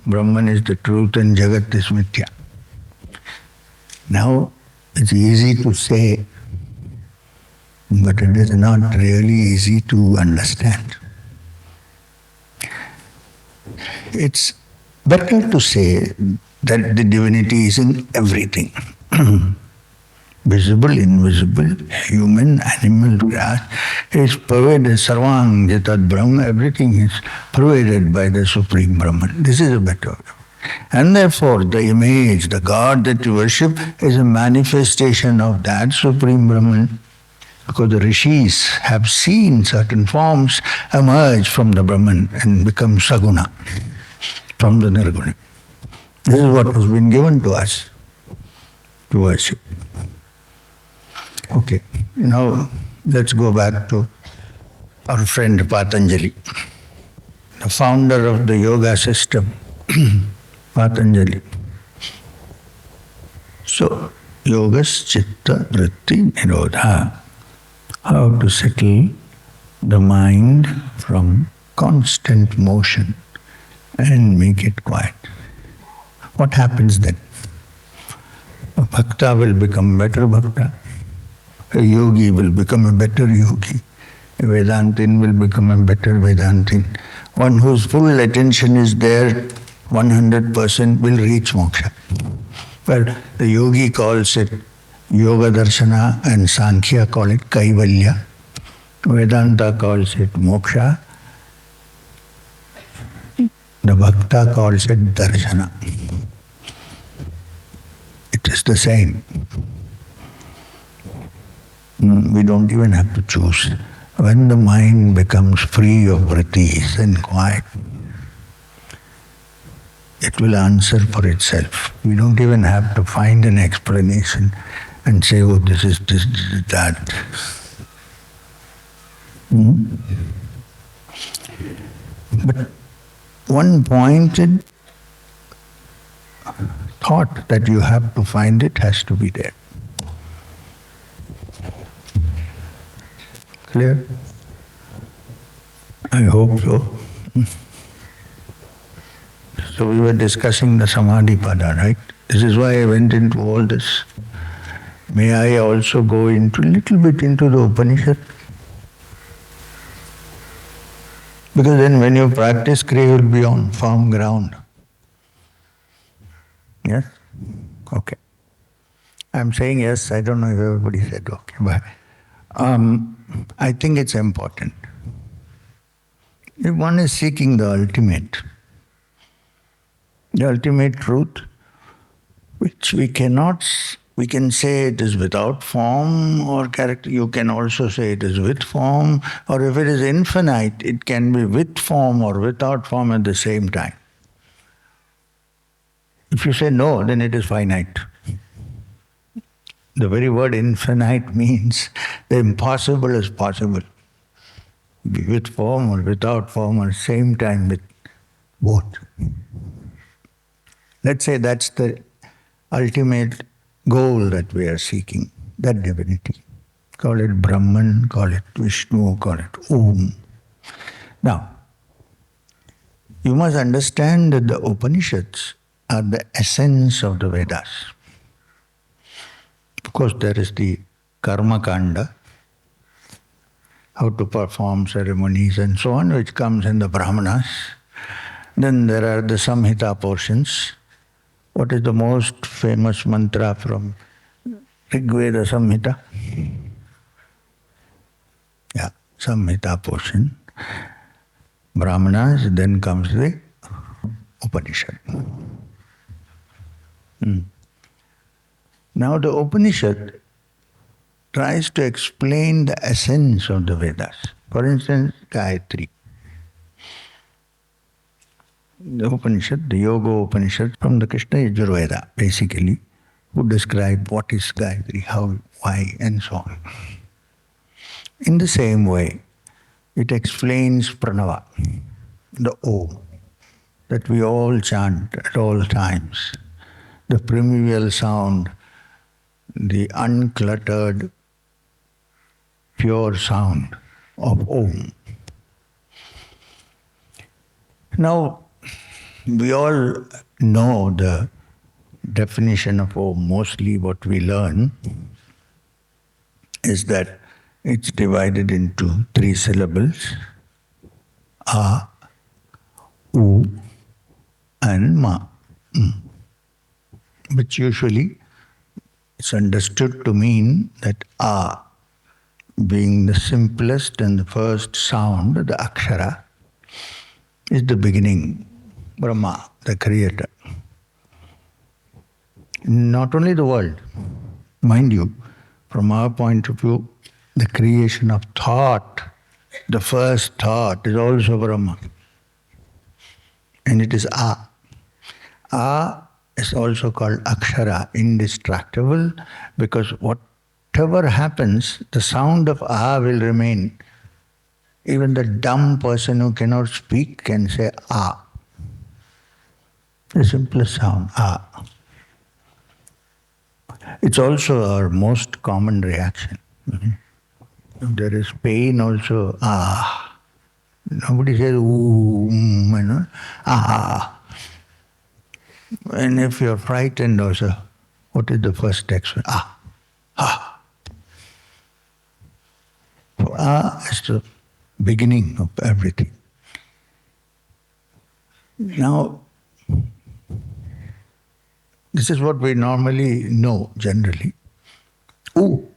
Brahman is the truth and Jagat is Mithya. Now, it's easy to say, but it is not really easy to understand. It's better to say that the divinity is in everything. Visible, invisible, human, animal, grass, is pervaded, sarvang jatad brahma, everything is pervaded by the Supreme Brahman. This is a better way. And therefore, the image, the God that you worship is a manifestation of that Supreme Brahman. Because the rishis have seen certain forms emerge from the Brahman and become Saguna, from the Nirguna. This is what has been given to us to worship. Okay, now let's go back to our friend Patanjali, the founder of the yoga system, Patanjali. So, yogas, chitta, vritti, nirodha. How to settle the mind from constant motion and make it quiet. What happens then? A bhakta will become better bhakta. A yogi will become a better yogi. A Vedantin will become a better Vedantin. One whose full attention is there, 100% will reach moksha. Well, the yogi calls it Yoga Darshana and Sankhya call it Kaivalya. Vedanta calls it moksha. The Bhakta calls it darshana. It is the same. We don't even have to choose. When the mind becomes free of Vrittis and quiet, it will answer for itself. We don't even have to find an explanation and say, oh, this is that. But one pointed thought that you have to find it has to be there. Clear? I hope so. So we were discussing the Samadhi pada, right? This is why I went into all this. May I also go into a little bit into the Upanishad? Because then when you practice Kriya, you will be on firm ground. Yes? Okay. I'm saying yes, I don't know if everybody said okay, but I think it's important. If one is seeking the ultimate truth, which we can say it is without form or character. You can also say it is with form, or if it is infinite, it can be with form or without form at the same time. If you say no, then it is finite. The very word infinite means the impossible is possible. Be with form or without form or same time with both. Let's say that's the ultimate goal that we are seeking, that divinity. Call it Brahman, call it Vishnu, call it Om. Now, you must understand that the Upanishads are the essence of the Vedas. Of course, there is the Karma Kanda, how to perform ceremonies and so on, which comes in the Brahmanas. Then there are the Samhita portions. What is the most famous mantra from Rigveda Samhita? Yeah, Samhita portion. Brahmanas, then comes the Upanishad. Now the Upanishad tries to explain the essence of the Vedas. For instance, Gayatri. The Upanishad, the Yoga Upanishad from the Krishna Yajurveda, basically, who describe what is Gayatri, how, why, and so on. In the same way, it explains Pranava, the Om, that we all chant at all times, the primeval sound, the uncluttered, pure sound of Om. Now, we all know the definition of Om. Mostly what we learn is that it's divided into 3 syllables, A, U, and Ma. Which usually it's understood to mean that A, being the simplest and the first sound, the Akshara, is the beginning, Brahma, the creator. Not only the world, mind you, from our point of view, the creation of thought, the first thought is also Brahma. And it is A. A is also called Akshara, indestructible, because whatever happens, the sound of A will remain. Even the dumb person who cannot speak can say A. The simplest sound, A. It's also our most common reaction. If there is pain also, ah. Nobody says, ooh, ah. And if you're frightened also, what is the first text? Ah, ah. So ah is the beginning of everything. Now, this is what we normally know generally. U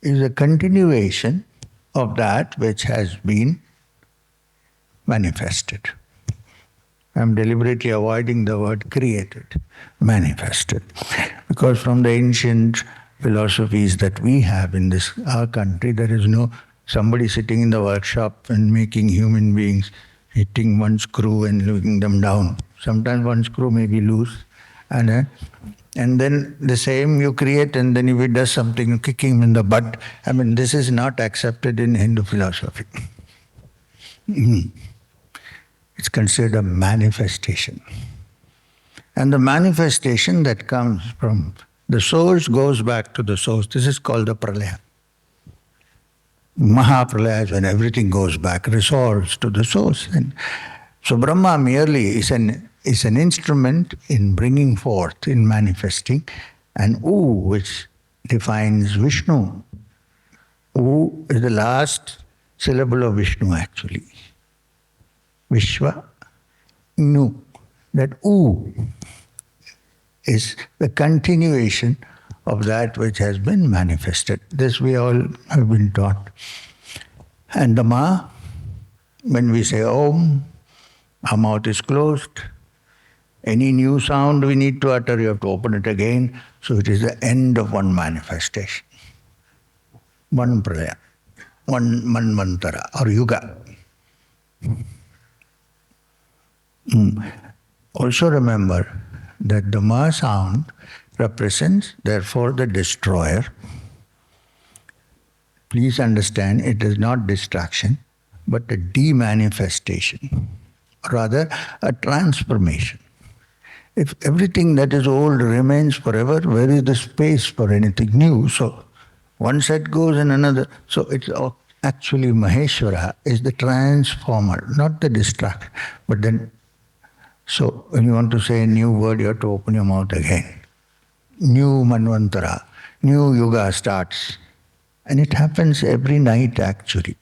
is a continuation of that which has been manifested. I'm deliberately avoiding the word created, manifested. Because from the ancient philosophies that we have in our country, there is no somebody sitting in the workshop and making human beings, hitting one screw and looking them down. Sometimes one screw may be loose, and then the same you create, and then if it does something, you kick him in the butt. I mean, this is not accepted in Hindu philosophy. It's considered a manifestation. And the manifestation that comes from the source goes back to the source. This is called the pralaya. Mahapralaya is when everything goes back, resorts to the source. And so Brahma merely is an instrument in bringing forth, in manifesting. And U, which defines Vishnu. U is the last syllable of Vishnu actually. Vishwa, Nu. That U is the continuation of that which has been manifested. This we all have been taught. And the Ma, when we say Om, our mouth is closed. Any new sound we need to utter, you have to open it again. So it is the end of one manifestation. One pralaya, one manvantara or yuga. Also remember that the Ma sound represents, therefore, the destroyer. Please understand, it is not distraction, but a demanifestation, rather a transformation. If everything that is old remains forever, where is the space for anything new? So one set goes in another. So it's actually Maheshwara is the transformer, not the distraction. But then, so when you want to say a new word, you have to open your mouth again. New Manvantara, new Yoga starts. And it happens every night actually.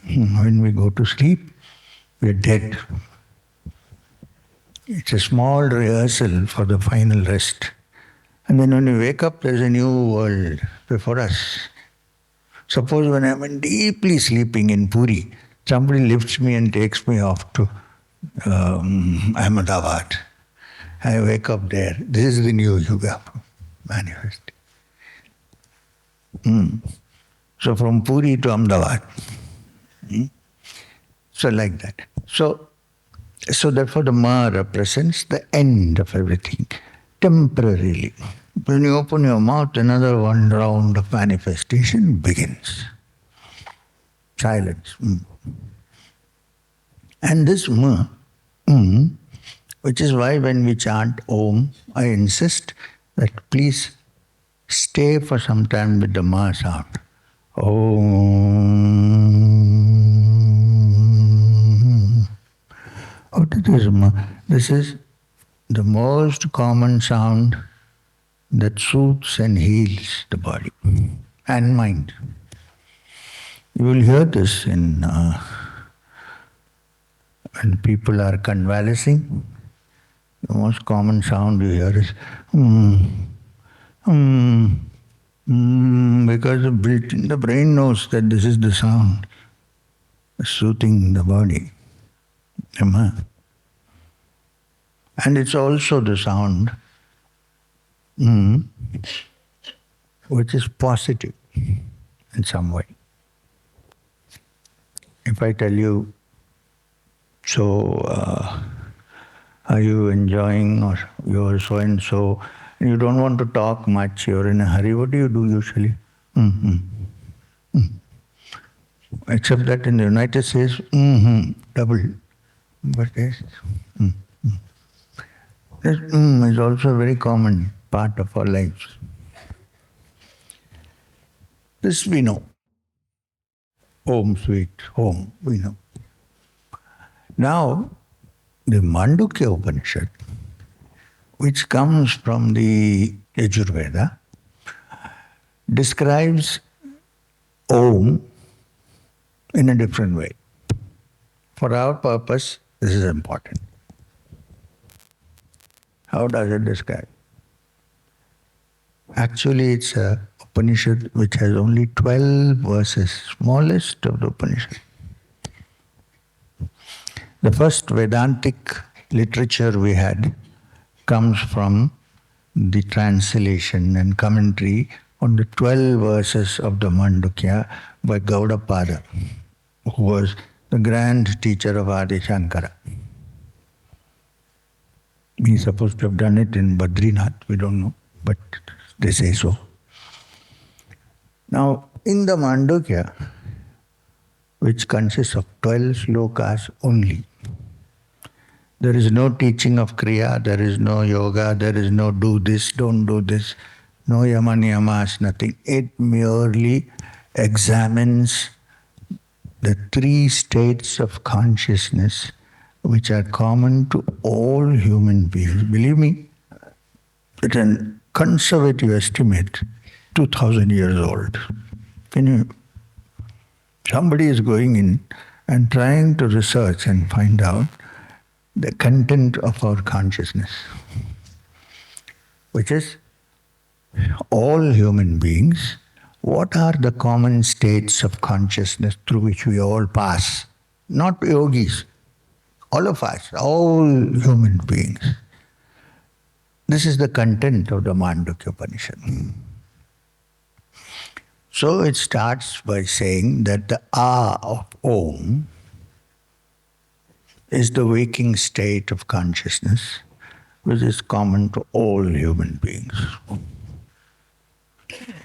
When we go to sleep, we are dead. It's a small rehearsal for the final rest. And then when we wake up, there's a new world before us. Suppose when I'm deeply sleeping in Puri, somebody lifts me and takes me off to Ahmedabad. I wake up there. This is the new Yoga manifesting. So from Puri to Ahmedabad. So like that. So therefore the Ma represents the end of everything, temporarily. When you open your mouth, another one round of manifestation begins. Silence. And this Ma, which is why when we chant Om, I insist that please stay for some time with the Ma sound. Om. What is Ma? This is the most common sound that soothes and heals the body and mind. You will hear this in when people are convalescing. The most common sound you hear is because the brain knows that this is the sound soothing the body. And it's also the sound which is positive in some way. If I tell you, so are you enjoying, or you're so and so, and you don't want to talk much, you're in a hurry, what do you do usually? Except that in the United States, double. But yes, this is also a very common part of our lives. This we know. Om, sweet home, we know. Now, the Mandukya Upanishad, which comes from the Yajurveda, describes Om in a different way. For our purpose, this is important. How does it describe? Actually, it's a Upanishad which has only 12 verses, smallest of the Upanishad. The first Vedantic literature we had comes from the translation and commentary on the 12 verses of the Mandukya by Gaudapada, who was the grand teacher of Adi Shankara. He's supposed to have done it in Badrinath, we don't know, but they say so. Now, in the Mandukya, which consists of 12 slokas only, there is no teaching of Kriya, there is no yoga, there is no do this, don't do this, no yama niyamas, nothing. It merely examines the 3 states of consciousness which are common to all human beings. Believe me, it's a conservative estimate, 2000 years old. Somebody is going in and trying to research and find out the content of our consciousness, which is all human beings. What are the common states of consciousness through which we all pass? Not yogis, all of us, all human beings. This is the content of the Mandukya Upanishad. So it starts by saying that the A of Om is the waking state of consciousness which is common to all human beings.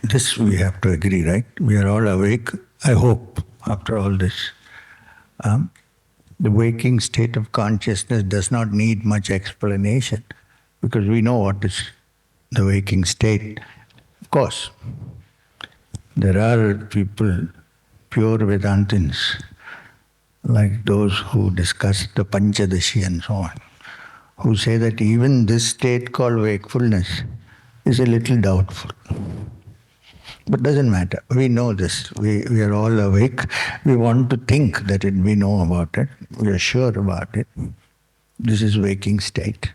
This we have to agree, right? We are all awake, I hope, after all this. The waking state of consciousness does not need much explanation because we know what is the waking state. Of course, there are people, pure Vedantins, like those who discuss the Panchadashi and so on, who say that even this state called wakefulness is a little doubtful. But doesn't matter. We know this. We are all awake. We want to think that we know about it. We are sure about it. This is waking state,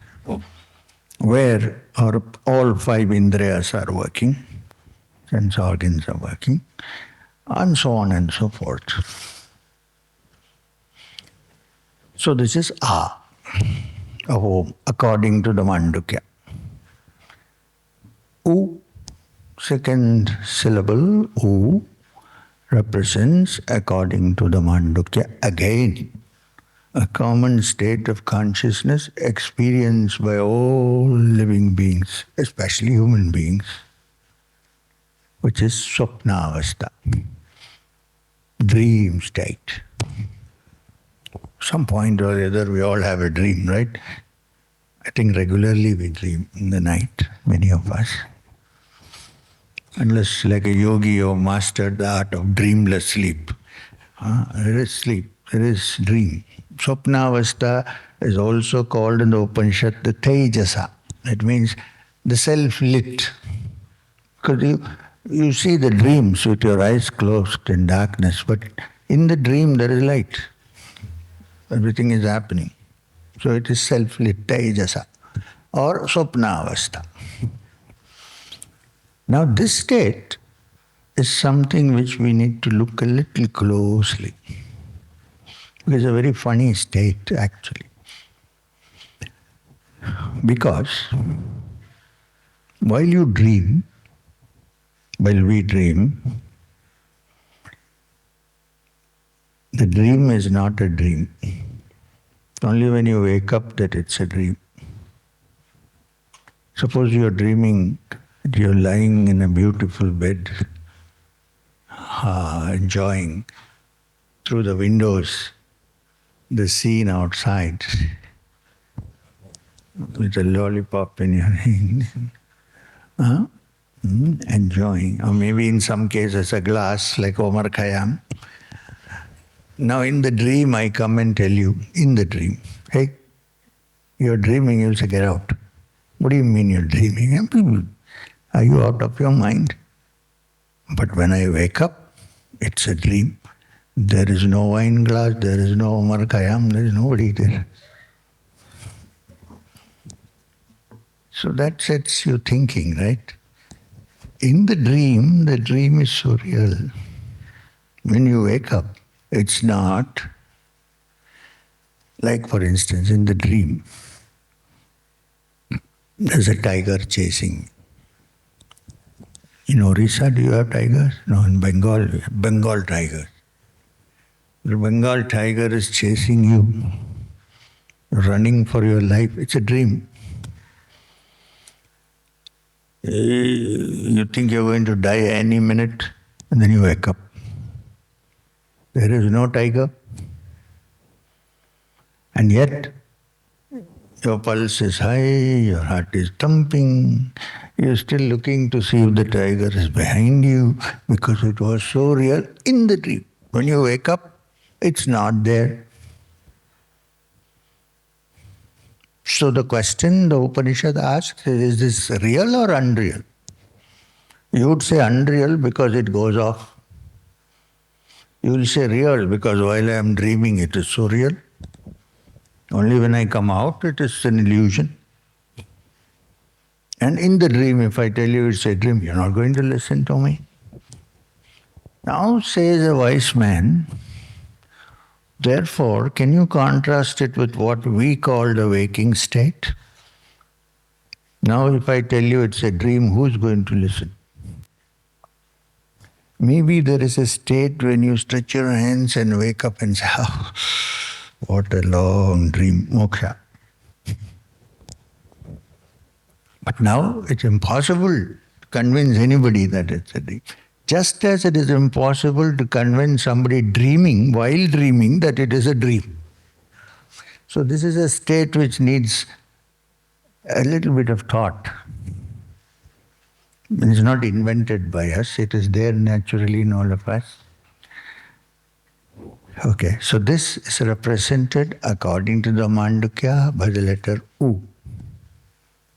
where all 5 indriyas are working, sense organs are working, and so on and so forth. So this is A of Om, according to the Mandukya. U, second syllable, U, represents, according to the Mandukya, again, a common state of consciousness experienced by all living beings, especially human beings, which is Swapnavastha, dream state. Some point or other we all have a dream, right? I think regularly we dream in the night, many of us. Unless like a yogi you have mastered the art of dreamless sleep. There is sleep, there is dream. Swapnavastha is also called in the Upanishad the Tejasa. It means the self-lit. Because you see the dreams with your eyes closed in darkness, but in the dream there is light. Everything is happening. So it is self-lit, Tejasa, or Swapnavastha. Now this state is something which we need to look a little closely. It's a very funny state, actually. Because while we dream, the dream is not a dream. It's only when you wake up that it's a dream. Suppose you're dreaming, you're lying in a beautiful bed, enjoying through the windows the scene outside with a lollipop in your hand, enjoying, or maybe in some cases a glass like Omar Khayyam. Now in the dream I come and tell you, in the dream, hey, you're dreaming, you'll say, get out. What do you mean you're dreaming? Are you out of your mind? But when I wake up, it's a dream. There is no wine glass, there is no Omar Khayyam, there is nobody there. So that sets you thinking, right? In the dream is so real. When you wake up, it's not Like for instance, in the dream, there's a tiger chasing. In Orissa, do you have tigers? No, in Bengal, we have Bengal tigers. The Bengal tiger is chasing you, running for your life. It's a dream. You think you're going to die any minute, and then you wake up. There is no tiger. And yet, your pulse is high, your heart is thumping, you're still looking to see if the tiger is behind you because it was so real in the dream. When you wake up, it's not there. So the question the Upanishad asks is this real or unreal? You would say unreal because it goes off. You will say real because while I am dreaming it is so real. Only when I come out it is an illusion. And in the dream, if I tell you it's a dream, you're not going to listen to me. Now says a wise man, therefore, can you contrast it with what we call the waking state? Now if I tell you it's a dream, who's going to listen? Maybe there is a state when you stretch your hands and wake up and say, oh, what a long dream, moksha. But now it's impossible to convince anybody that it's a dream. Just as it is impossible to convince somebody dreaming while dreaming that it is a dream. So this is a state which needs a little bit of thought. It's not invented by us, it is there naturally in all of us. Okay, so this is represented according to the Mandukya by the letter U.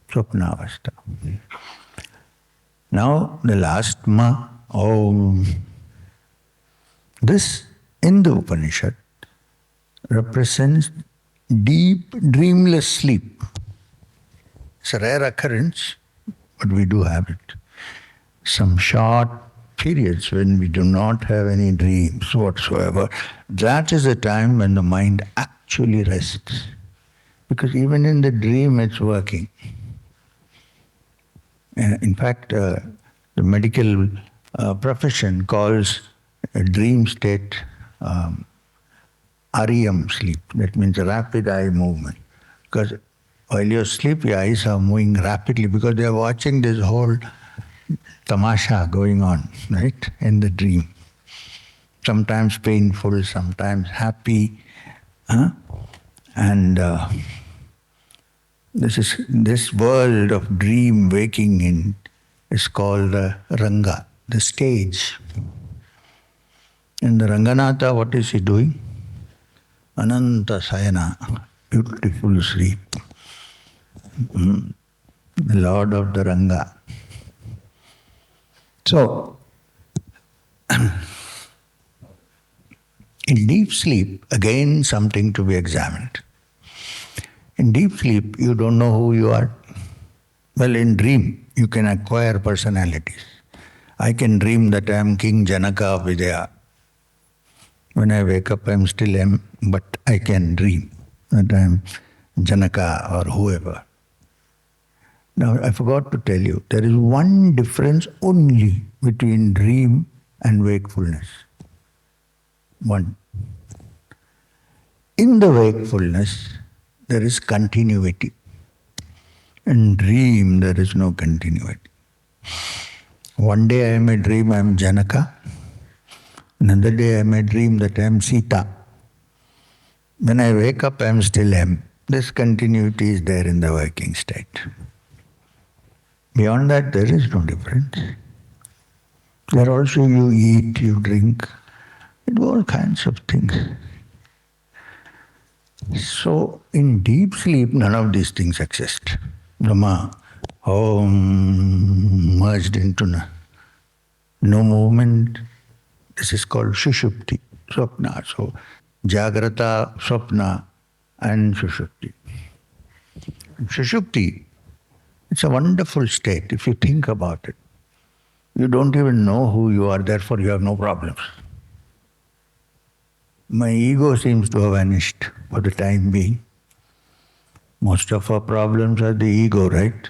Swapnavastha. Now the last Ma, Om. This in the Upanishad represents deep, dreamless sleep. It's a rare occurrence, but we do have it. Some short periods when we do not have any dreams whatsoever. That is the time when the mind actually rests. Because even in the dream it's working. In fact, the medical profession calls a dream state REM sleep. That means rapid eye movement. Because while you're asleep, your eyes are moving rapidly because they're watching this whole tamasha going on, right, in the dream. Sometimes painful, sometimes happy. And this world of dream waking in is called Ranga, the stage. And the Ranganatha, what is he doing? Ananta Sayana, beautiful sleep. The Lord of the Ranga. So, in deep sleep, again something to be examined. In deep sleep, you don't know who you are. Well, in dream, you can acquire personalities. I can dream that I am King Janaka of Vidya. When I wake up, I am still am, but I can dream that I am Janaka or whoever. Now, I forgot to tell you, there is one difference only between dream and wakefulness. One. In the wakefulness, there is continuity. In dream, there is no continuity. One day I may dream I am Janaka. Another day I may dream that I am Sita. When I wake up, I am still M. This continuity is there in the waking state. Beyond that, there is no difference. There also you eat, you drink, you do all kinds of things. So, in deep sleep, none of these things exist. Brahma, Om, merged into no movement. This is called Sushupti, Swapna. So, Jagrata, Swapna, and Sushupti. Sushupti, it's a wonderful state if you think about it. You don't even know who you are, therefore you have no problems. My ego seems to have vanished for the time being. Most of our problems are the ego, right?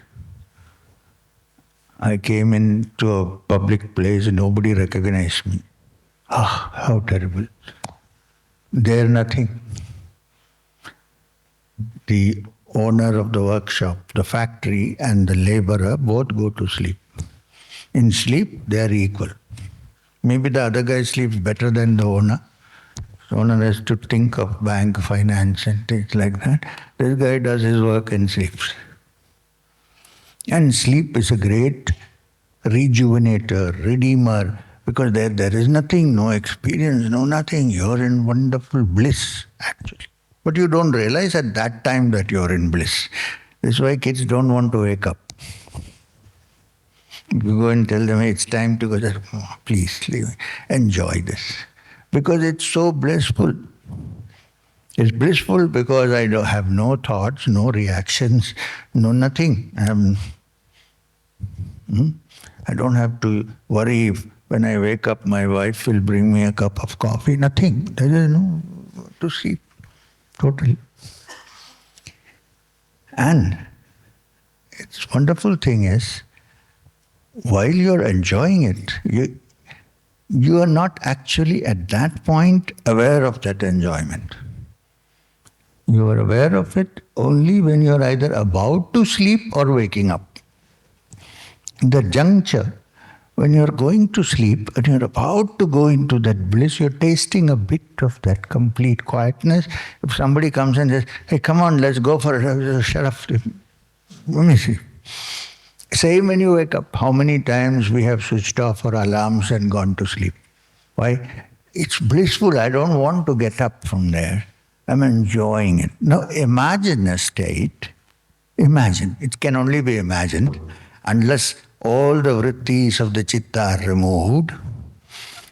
I came into a public place and nobody recognized me. Ah, how terrible. They're nothing. The owner of the workshop, the factory, and the laborer both go to sleep. In sleep, they are equal. Maybe the other guy sleeps better than the owner. The owner has to think of bank finance and things like that. This guy does his work and sleeps. And sleep is a great rejuvenator, redeemer, because there is nothing, no experience, no nothing. You're in wonderful bliss, actually. But you don't realize at that time that you're in bliss. That's why kids don't want to wake up. You go and tell them, hey, it's time to go. Just, oh, please, leave. Enjoy this. Because it's so blissful. It's blissful because I don't have no thoughts, no reactions, no nothing. I don't have to worry if when I wake up my wife will bring me a cup of coffee. Nothing. There is no to see. Totally. And its wonderful thing is, while you're enjoying it, you are not actually at that point aware of that enjoyment. You are aware of it only when you're either about to sleep or waking up. In the juncture, when you're going to sleep and you're about to go into that bliss, you're tasting a bit of that complete quietness. If somebody comes and says, hey, come on, let's go for it, shut up. Let me see. Same when you wake up. How many times we have switched off our alarms and gone to sleep? Why? It's blissful. I don't want to get up from there. I'm enjoying it. Now imagine a state. Imagine. It can only be imagined unless all the Vrittis of the Chitta are removed.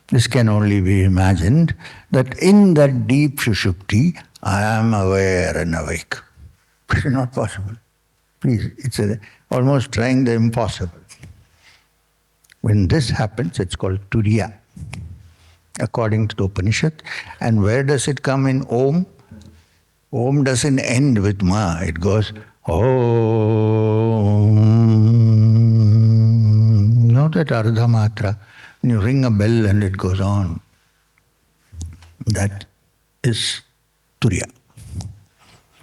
This can only be imagined, that in that deep Sushupti, I am aware and awake. It's not possible. Please, it's almost trying the impossible. When this happens, it's called Turiya, according to the Upanishad. And where does it come in Om? Om doesn't end with Ma. It goes Om. You know that Ardha Matra? When you ring a bell and it goes on. That is Turiya.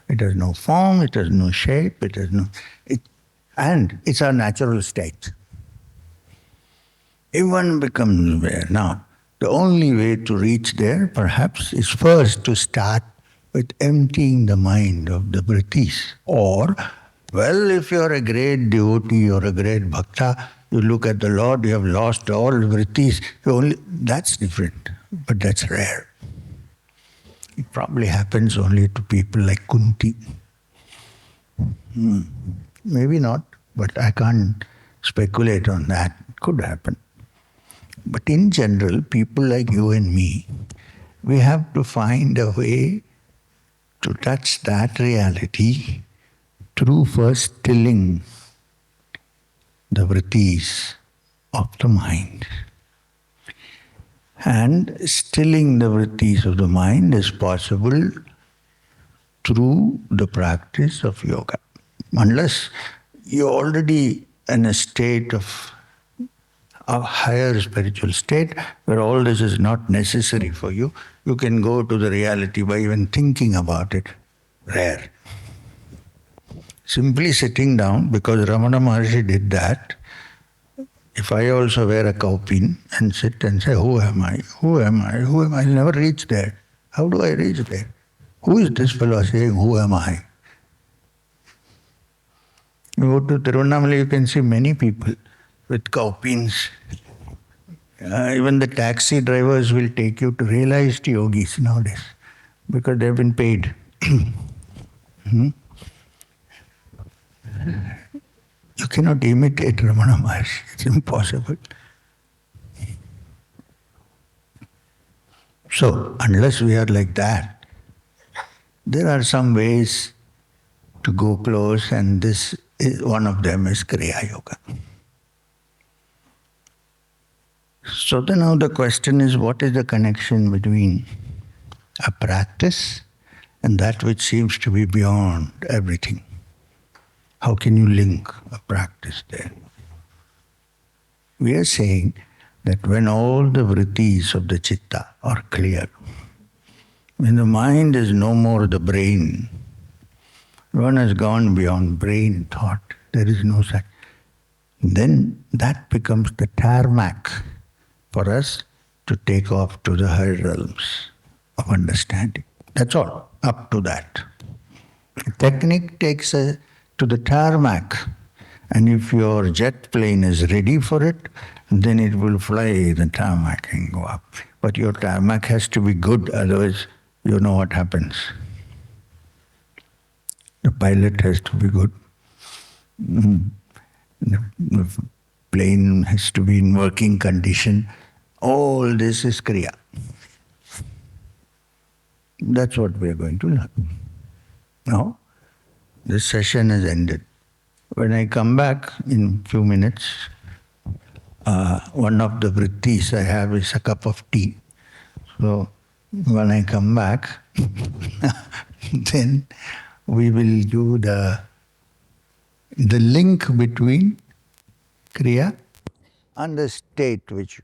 It has no form, it has no shape, it has no... and it's our natural state. If one becomes aware. Now, the only way to reach there, perhaps, is first to start with emptying the mind of the Vrittis. Or, well, if you're a great devotee or a great bhakta, you look at the Lord, you have lost all Vrittis. That's different, but that's rare. It probably happens only to people like Kunti. Maybe not, but I can't speculate on that. It could happen. But in general, people like you and me, we have to find a way to touch that reality through first stilling the vrittis of the mind. And stilling the vrittis of the mind is possible through the practice of yoga. Unless you're already in a state of a higher spiritual state where all this is not necessary for you, you can go to the reality by even thinking about it. Rare. Simply sitting down, because Ramana Maharshi did that. If I also wear a cowpin and sit and say, who am I? Who am I? Who am I? I'll never reach there. How do I reach there? Who is this fellow saying, who am I? You go to Tirunnamalai, you can see many people with cowpins. Even the taxi drivers will take you to realized yogis nowadays because they've been paid. You cannot imitate Ramana Maharshi. It's impossible. So, unless we are like that, there are some ways to go close, and this is one of them is Kriya Yoga. So then now the question is, what is the connection between a practice, and that which seems to be beyond everything. How can you link a practice there? We are saying that when all the Vrittis of the Chitta are clear, when the mind is no more the brain, one has gone beyond brain thought, there is no such, then that becomes the tarmac for us to take off to the higher realms of understanding. That's all, up to that. The technique takes us to the tarmac, and if your jet plane is ready for it, then it will fly the tarmac and go up. But your tarmac has to be good, otherwise you know what happens. The pilot has to be good. The plane has to be in working condition. All this is Kriya. That's what we are going to learn. Now, this session has ended. When I come back in a few minutes, one of the Vrittis I have is a cup of tea. So when I come back, then we will do the link between Kriya and the state which